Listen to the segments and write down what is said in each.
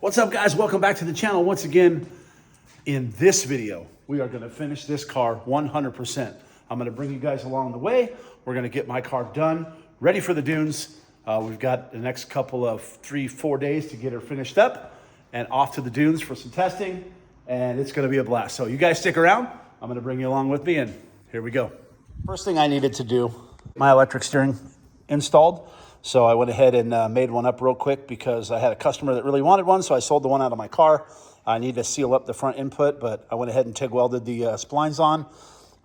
What's up, guys? Welcome back to the channel. Once again, in this video, we are gonna finish this car 100%. I'm gonna bring you guys along the way. We're gonna get my car done, ready for the dunes. We've got the next couple of 3-4 days to get her finished up and off to the dunes for some testing, and it's gonna be a blast. So you guys stick around. I'm gonna bring you along with me, and here we go. First thing I needed to do, my electric steering installed. So I went ahead and made one up real quick because I had a customer that really wanted one, so I sold the one out of my car. I need to seal up the front input, but I went ahead and TIG welded the splines on,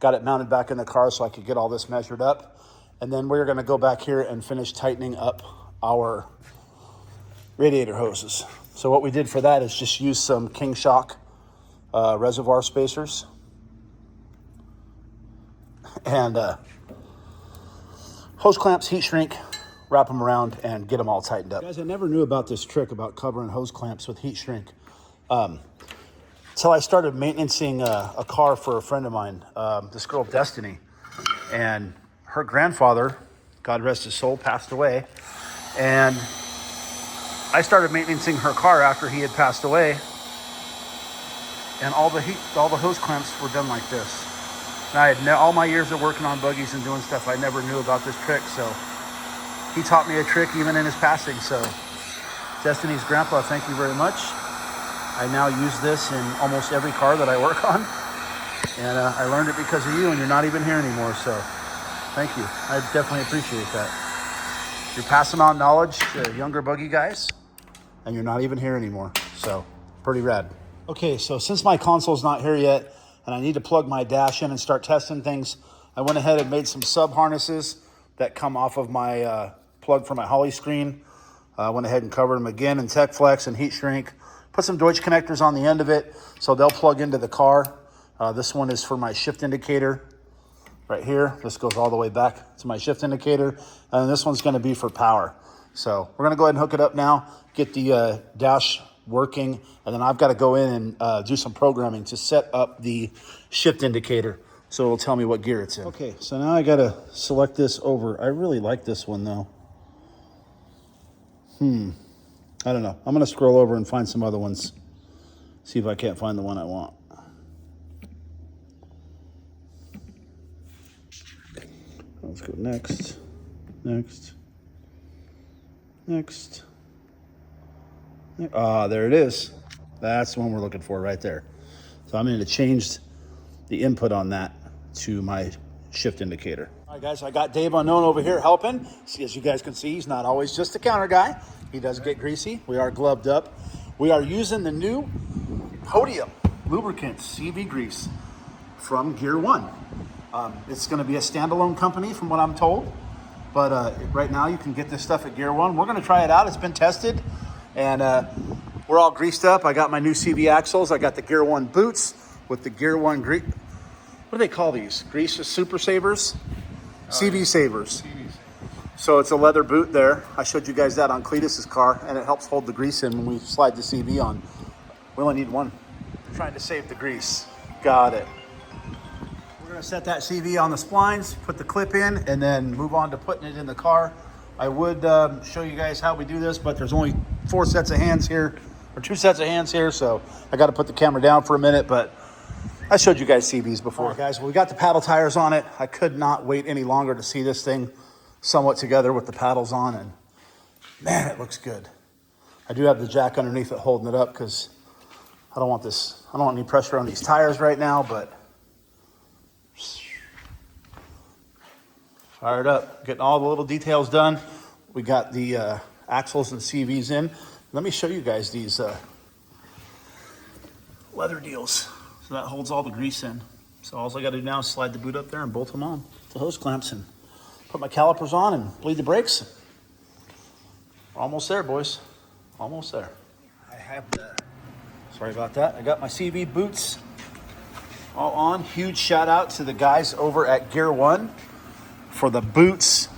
got it mounted back in the car so I could get all this measured up. And then we're gonna go back here and finish tightening up our radiator hoses. So what we did for that is just use some King Shock reservoir spacers. And hose clamps, heat shrink, wrap them around and get them all tightened up. Guys, I never knew about this trick about covering hose clamps with heat shrink until I started maintaining a car for a friend of mine, this girl Destiny, and her grandfather, God rest his soul, passed away, and I started maintaining her car after he had passed away, and all the hose clamps were done like this. And I had all my years of working on buggies and doing stuff, I never knew about this trick, so he taught me a trick even in his passing. So Destiny's grandpa, thank you very much. I now use this in almost every car that I work on. And I learned it because of you, and you're not even here anymore. So thank you. I definitely appreciate that. You're passing on knowledge to younger buggy guys, and you're not even here anymore. So pretty rad. Okay, so since my console's not here yet, and I need to plug my dash in and start testing things, I went ahead and made some sub harnesses that come off of my plug for my Holly screen. I went ahead and covered them again in Tech Flex and heat shrink. Put some Deutsch connectors on the end of it so they'll plug into the car. This one is for my shift indicator right here. This goes all the way back to my shift indicator. And this one's gonna be for power. So we're gonna go ahead and hook it up now, get the dash working, and then I've gotta go in and do some programming to set up the shift indicator so it'll tell me what gear it's in. Okay, so now I gotta select this over. I really like this one though. I don't know. I'm gonna scroll over and find some other ones. See if I can't find the one I want. Let's go next, next, next. Ah, there it is. That's the one we're looking for right there. So I'm gonna change the input on that to my shift indicator. All right, guys, I got Dave Unknown over here helping. See, as you guys can see, he's not always just a counter guy. He does get greasy. We are gloved up. We are using the new Podium lubricant CV grease from Gear One. It's gonna be a standalone company from what I'm told, but right now you can get this stuff at Gear One. We're gonna try it out. It's been tested, and we're all greased up. I got my new CV axles. I got the Gear One boots with the Gear One grease. What do they call these? Grease super savers? CV savers. So it's a leather boot there. I showed you guys that on Cleetus's car, and it helps hold the grease in when we slide the CV on. We only need one. I'm trying to save the grease. Got it. We're gonna set that CV on the splines, put the clip in, and then move on to putting it in the car. I would show you guys how we do this, but there's only 4 sets of hands here, or 2 sets of hands here, so I gotta put the camera down for a minute, but I showed you guys CVs before. All right, guys, well, we got the paddle tires on it. I could not wait any longer to see this thing somewhat together with the paddles on, and man, it looks good. I do have the jack underneath it holding it up because I don't want any pressure on these tires right now, but fired up, getting all the little details done. We got the axles and CVs in. Let me show you guys these leather deals. So that holds all the grease in. So all I gotta do now is slide the boot up there and bolt them on to hose clamps and put my calipers on and bleed the brakes. We're almost there, boys. Almost there. I have sorry about that. I got my CV boots all on. Huge shout out to the guys over at Gear One for the boots,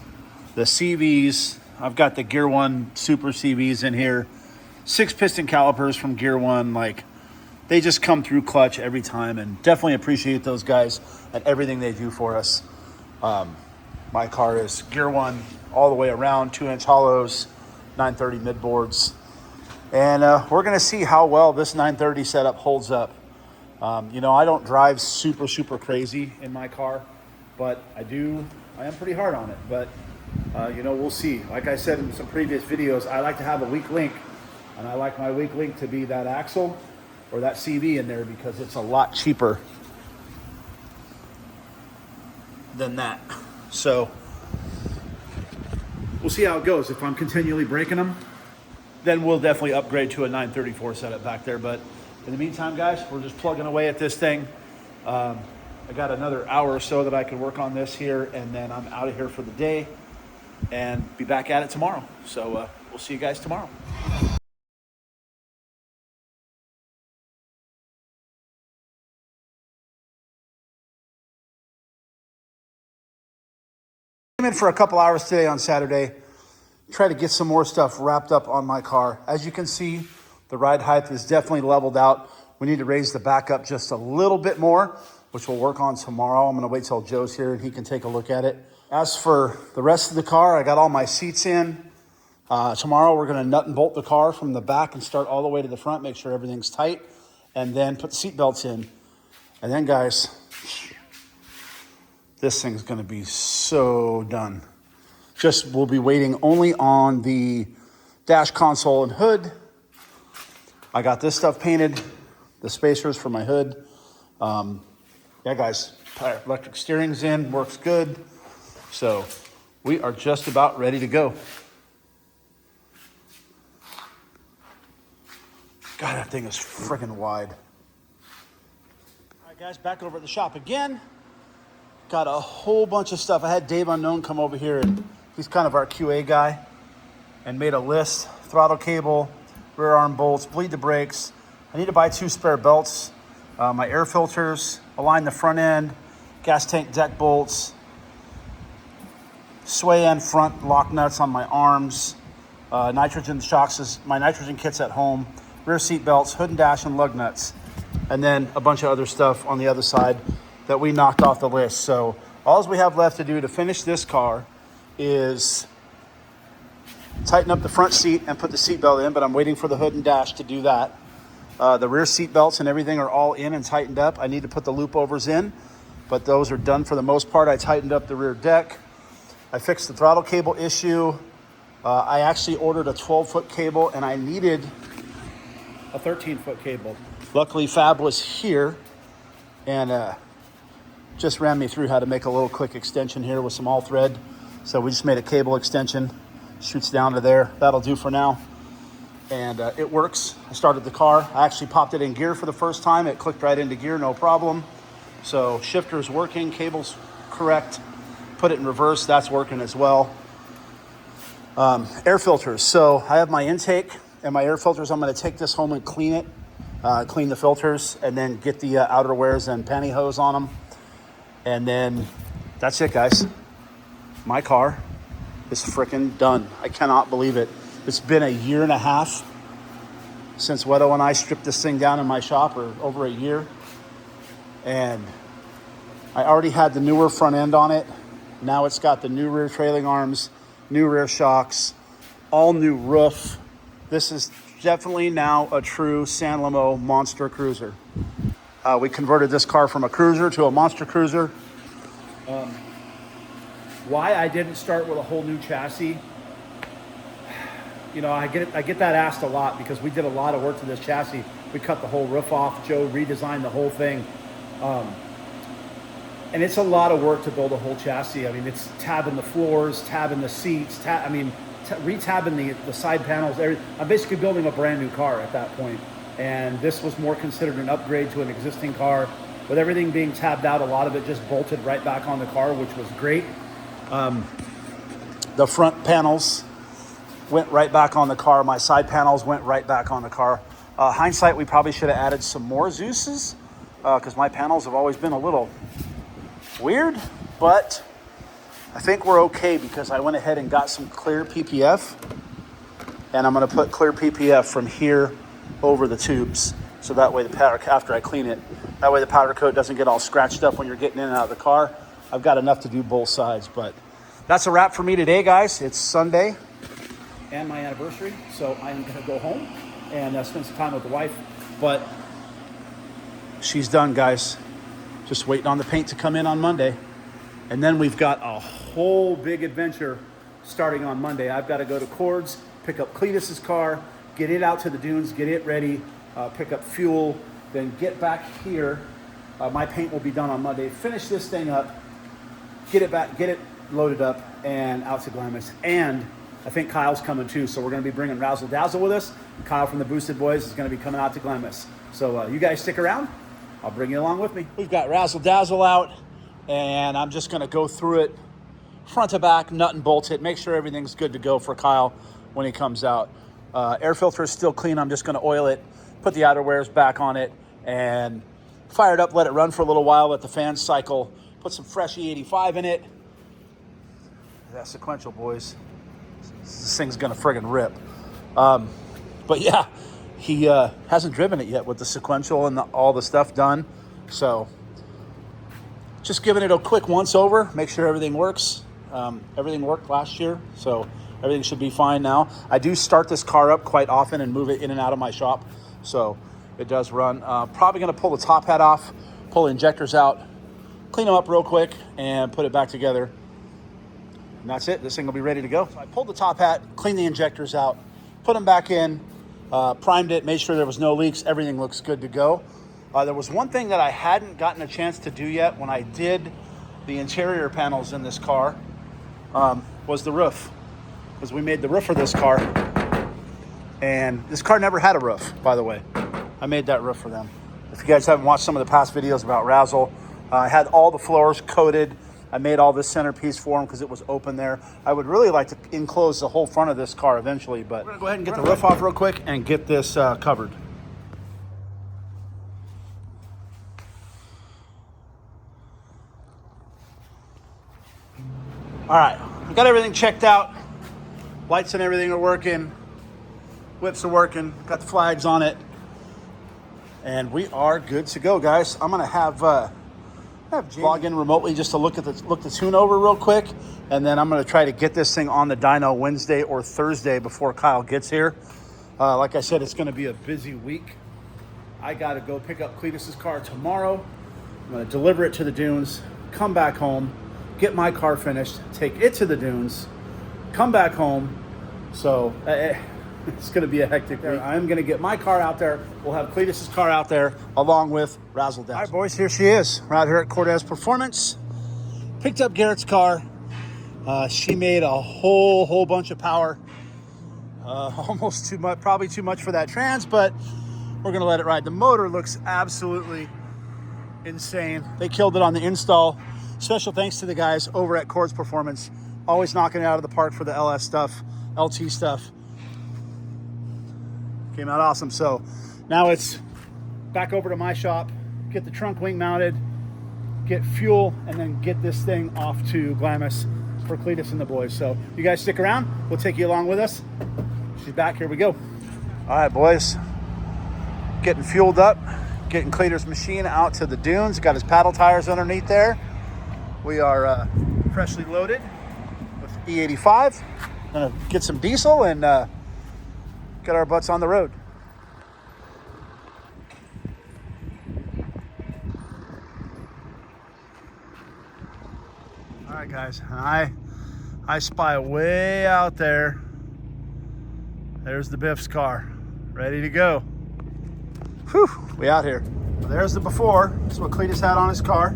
the CVs. I've got the Gear One Super CVs in here. 6 piston calipers from Gear One. Like, they just come through clutch every time, and definitely appreciate those guys and everything they do for us. My car is Gear One all the way around, 2-inch hollows, 930 midboards. And we're going to see how well this 930 setup holds up. You know, I don't drive super, super crazy in my car, but I am pretty hard on it. But, you know, we'll see. Like I said in some previous videos, I like to have a weak link, and I like my weak link to be that axle or that CV in there because it's a lot cheaper than that. So we'll see how it goes. If I'm continually breaking them, then we'll definitely upgrade to a 934 setup back there. But in the meantime, guys, we're just plugging away at this thing. I got another hour or so that I can work on this here, and then I'm out of here for the day and be back at it tomorrow. So we'll see you guys tomorrow. Came in for a couple hours today on Saturday. Try to get some more stuff wrapped up on my car. As you can see, the ride height is definitely leveled out. We need to raise the back up just a little bit more, which we'll work on tomorrow. I'm gonna wait till Joe's here and he can take a look at it. As for the rest of the car, I got all my seats in. Tomorrow we're gonna nut and bolt the car from the back and start all the way to the front, make sure everything's tight, and then put the seat belts in. And then guys, this thing's gonna be so done. Just we'll be waiting only on the dash console and hood. I got this stuff painted, the spacers for my hood. Yeah, guys, electric steering's in, works good. So we are just about ready to go. God, that thing is freaking wide. All right, guys, back over at the shop again. Got a whole bunch of stuff. I had Dave Unknown come over here, and he's kind of our QA guy, and made a list. Throttle cable, rear arm bolts, bleed the brakes. I need to buy 2 spare belts, my air filters, align the front end, gas tank deck bolts, sway end front lock nuts on my arms, nitrogen shocks, my nitrogen kits at home, rear seat belts, hood and dash and lug nuts, and then a bunch of other stuff on the other side that we knocked off the list. So all we have left to do to finish this car is tighten up the front seat and put the seat belt in, but I'm waiting for the hood and dash to do that. The rear seat belts and everything are all in and tightened up. I need to put the loop overs in, but those are done for the most part. I tightened up the rear deck. I fixed the throttle cable issue. I actually ordered a 12-foot cable and I needed a 13-foot cable. Luckily Fab was here and just ran me through how to make a little quick extension here with some all thread. So we just made a cable extension, shoots down to there. That'll do for now. And it works. I started the car. I actually popped it in gear for the first time. It clicked right into gear, no problem. So shifter's working, cable's correct. Put it in reverse, that's working as well. Air filters. So I have my intake and my air filters. I'm gonna take this home and clean it, clean the filters, and then get the outerwears and pantyhose on them. And then that's it, guys. My car is freaking done. I cannot believe it. It's been a year and a half since Wedo and I stripped this thing down in my shop, or over a year. And I already had the newer front end on it. Now it's got the new rear trailing arms, new rear shocks, all new roof. This is definitely now a true San Lamo monster cruiser. We converted this car from a cruiser to a monster cruiser. Why I didn't start with a whole new chassis, you know, I get that asked a lot because we did a lot of work to this chassis. We cut the whole roof off. Joe redesigned the whole thing. And it's a lot of work to build a whole chassis. I mean, it's tabbing the floors, tabbing the seats, re-tabbing the side panels. I'm basically building a brand new car at that point. And this was more considered an upgrade to an existing car. With everything being tabbed out, a lot of it just bolted right back on the car, which was great. The front panels went right back on the car. My side panels went right back on the car. Hindsight, we probably should have added some more Zeus's because my panels have always been a little weird, but I think we're okay because I went ahead and got some clear PPF, and I'm going to put clear PPF from here over the tubes, so that way the powder, after I clean it, that way the powder coat doesn't get all scratched up when you're getting in and out of the car. I've got enough to do both sides, but that's a wrap for me today, guys. It's Sunday and my anniversary, so I am going to go home and spend some time with the wife. But she's done, guys. Just waiting on the paint to come in on Monday. And then we've got a whole big adventure starting on Monday. I've got to go to Cords, pick up Cleetus's car, get it out to the dunes, get it ready, pick up fuel, then get back here. My paint will be done on Monday. Finish this thing up, get it back, get it loaded up, and out to Glamis. And I think Kyle's coming too, so we're going to be bringing Razzle Dazzle with us. Kyle from the Boosted Boys is going to be coming out to Glamis. So you guys stick around. I'll bring you along with me. We've got Razzle Dazzle out, and I'm just going to go through it front to back, nut and bolt it, make sure everything's good to go for Kyle when he comes out. Air filter is still clean. I'm just going to oil it, put the outerwears back on it, and fire it up, let it run for a little while, let the fans cycle, put some fresh E85 in it. That sequential, boys. This thing's going to friggin' rip. But yeah, he hasn't driven it yet with the sequential and all the stuff done. So just giving it a quick once over, make sure everything works. Everything worked last year, so everything should be fine now. I do start this car up quite often and move it in and out of my shop, so it does run. Probably going to pull the top hat off, pull the injectors out, clean them up real quick, and put it back together. And that's it. This thing will be ready to go. So I pulled the top hat, cleaned the injectors out, put them back in, primed it, made sure there was no leaks. Everything looks good to go. There was one thing that I hadn't gotten a chance to do yet when I did the interior panels in this car, was the roof. Because we made the roof for this car. And this car never had a roof, by the way. I made that roof for them. If you guys haven't watched some of the past videos about Razzle, I had all the floors coated. I made all this centerpiece for them because it was open there. I would really like to enclose the whole front of this car eventually, but we're gonna go ahead and get the roof off real quick and get this covered. All right, we got everything checked out. Lights and everything are working. Whips are working. Got the flags on it. And we are good to go, guys. I'm gonna have log in remotely just to look the tune over real quick, and then I'm gonna try to get this thing on the dyno Wednesday or Thursday before Kyle gets here. Like I said, it's gonna be a busy week. I gotta go pick up Cleetus's car tomorrow. I'm gonna deliver it to the dunes, come back home, get my car finished, take it to the dunes, come back home. So it's going to be a hectic week. I'm going to get my car out there. We'll have Cleetus's car out there along with Razzle Dazzle. All right, boys, here she is. We're out here at Cortez Performance. Picked up Garrett's car. She made a whole bunch of power. Almost too much, probably too much for that trans, but we're going to let it ride. The motor looks absolutely insane. They killed it on the install. Special thanks to the guys over at Cortez Performance. Always knocking it out of the park for the LS stuff, LT stuff. Came out awesome. So now it's back over to my shop, get the trunk wing mounted, get fuel, and then get this thing off to Glamis for Cleetus and the boys. So you guys stick around. We'll take you along with us. She's back. Here we go. All right, boys. Getting fueled up, getting Cleetus' machine out to the dunes. Got his paddle tires underneath there. We are freshly loaded with E85. Gonna get some diesel and get our butts on the road. All right, guys, I spy way out there. There's the Biff's car, ready to go. Whew, we out here. Well, there's the before. This is what Cleetus had on his car.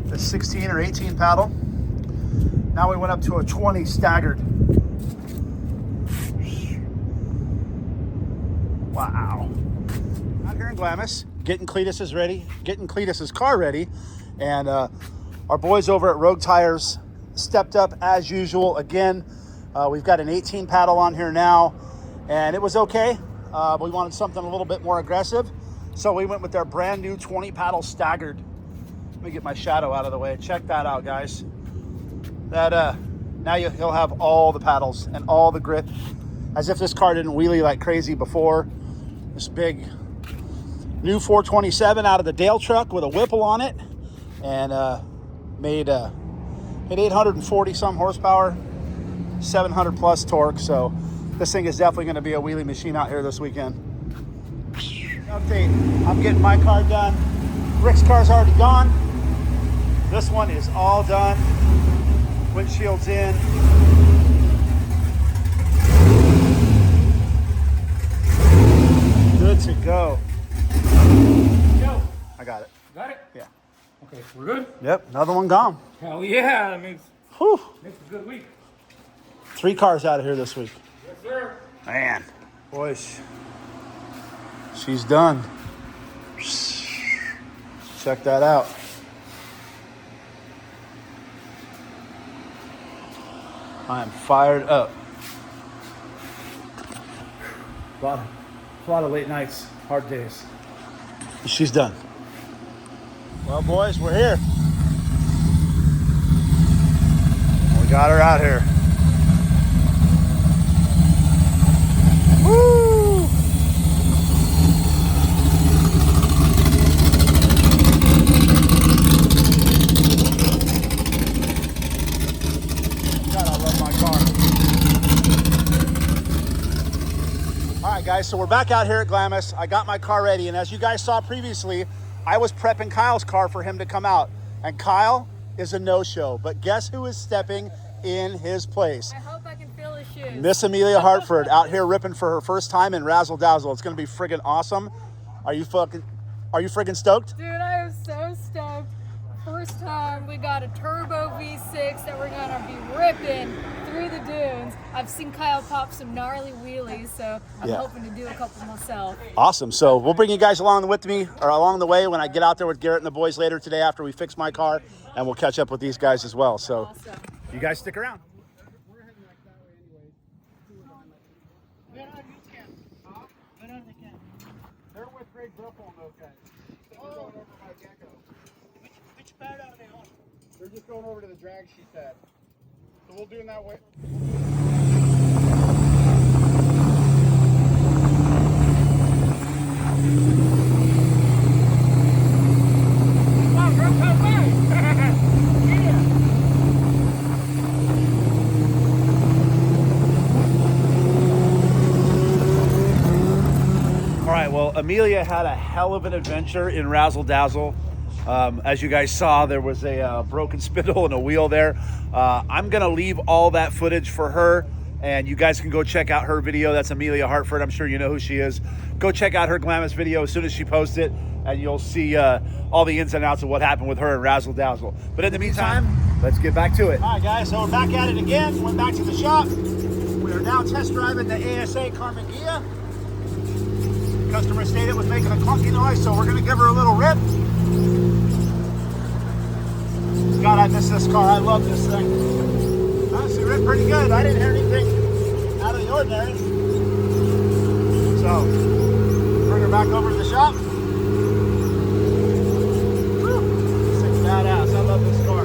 The 16 or 18 paddle. Now we went up to a 20 staggered. Wow. Out here in Glamis, getting Cleetus's ready, getting Cleetus's car ready, and our boys over at Rogue Tires stepped up as usual. Again, we've got an 18 paddle on here now, and it was okay. We wanted something a little bit more aggressive, so we went with their brand new 20 paddle staggered. Let me get my shadow out of the way. Check that out, guys. That now he'll have all the paddles and all the grip, as if this car didn't wheelie like crazy before. This big new 427 out of the Dale truck with a Whipple on it, and made 840 some horsepower, 700 plus torque. So This thing is definitely going to be a wheelie machine out here this weekend. Update, I'm getting my car done. Rick's car's already gone. This one is all done. Windshield's in. Good to go. Yo. I got it. Got it? Yeah. Okay, we're good? Yep, another one gone. Hell yeah, that makes Whew. a good week. 3 cars out of here this week. Yes, sir. Man, boys, she's done. Check that out. I am fired up. A lot of late nights, hard days. She's done. Well, boys, we're here. We got her out here. Woo! God, I love my car. All right, guys, so we're back out here at Glamis. I got my car ready, and as you guys saw previously, I was prepping Kyle's car for him to come out, and Kyle is a no-show. But guess who is stepping in his place? I hope I can feel his shoes. Miss Amelia Hartford out here ripping for her first time in Razzle Dazzle. It's gonna be friggin' awesome. Are you friggin' stoked? Dude, I am so stoked. First time we got a turbo V6 that we're gonna be ripping through the dunes. I've seen Kyle pop some gnarly wheelies, so I'm hoping to do a couple myself. Awesome. So we'll bring you guys along with me, or along the way when I get out there with Garrett and the boys later today after we fix my car, and we'll catch up with these guys as well. So Awesome. you guys stick around. They're with Greg Biffle and those guys. They're going over by Gecko. Which pad are they on? They're just going over to the drag sheet pad. So we'll do them that way. Wow, girl, come back. Yeah. All right, well, Amelia had a hell of an adventure in Razzle Dazzle. As you guys saw, there was a broken spindle and a wheel there. I'm gonna leave all that footage for her, and you guys can go check out her video. That's Amelia Hartford. I'm sure you know who she is. Go check out her Glamis video as soon as she posts it, and you'll see all the ins and outs of what happened with her in Razzle Dazzle. But in the meantime, let's get back to it. All right, guys, so we're back at it again. Went back to the shop. We are now test driving the ASA Carmagia. Customer stated it was making a clunky noise, so we're gonna give her a little rip. God, I miss this car. I love this thing. Honestly, ripped pretty good. I didn't hear anything out of the ordinary. So, bring her back over to the shop. Woo! This thing's badass. I love this car.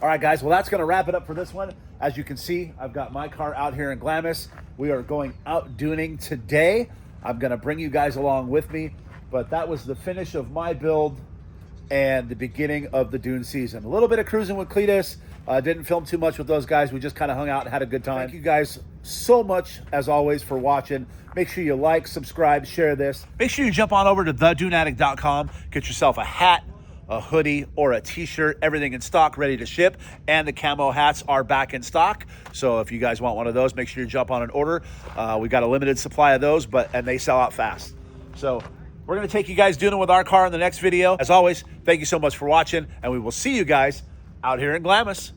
All right, guys, well, that's going to wrap it up for this one. As you can see, I've got my car out here in Glamis. We are going out duning today. I'm going to bring you guys along with me, but that was the finish of my build and the beginning of the Dune season. A little bit of cruising with Cleetus. Didn't film too much with those guys. We just kind of hung out and had a good time. Thank you guys so much, as always, for watching. Make sure you like, subscribe, share this. Make sure you jump on over to theduneaddict.com. Get yourself a hat, a hoodie, or a t-shirt. Everything in stock, ready to ship, and the camo hats are back in stock. So if you guys want one of those, make sure you jump on an order. We got a limited supply of those, and they sell out fast. So we're going to take you guys doing with our car in the next video. As always, thank you so much for watching, and we will see you guys out here in Glamis.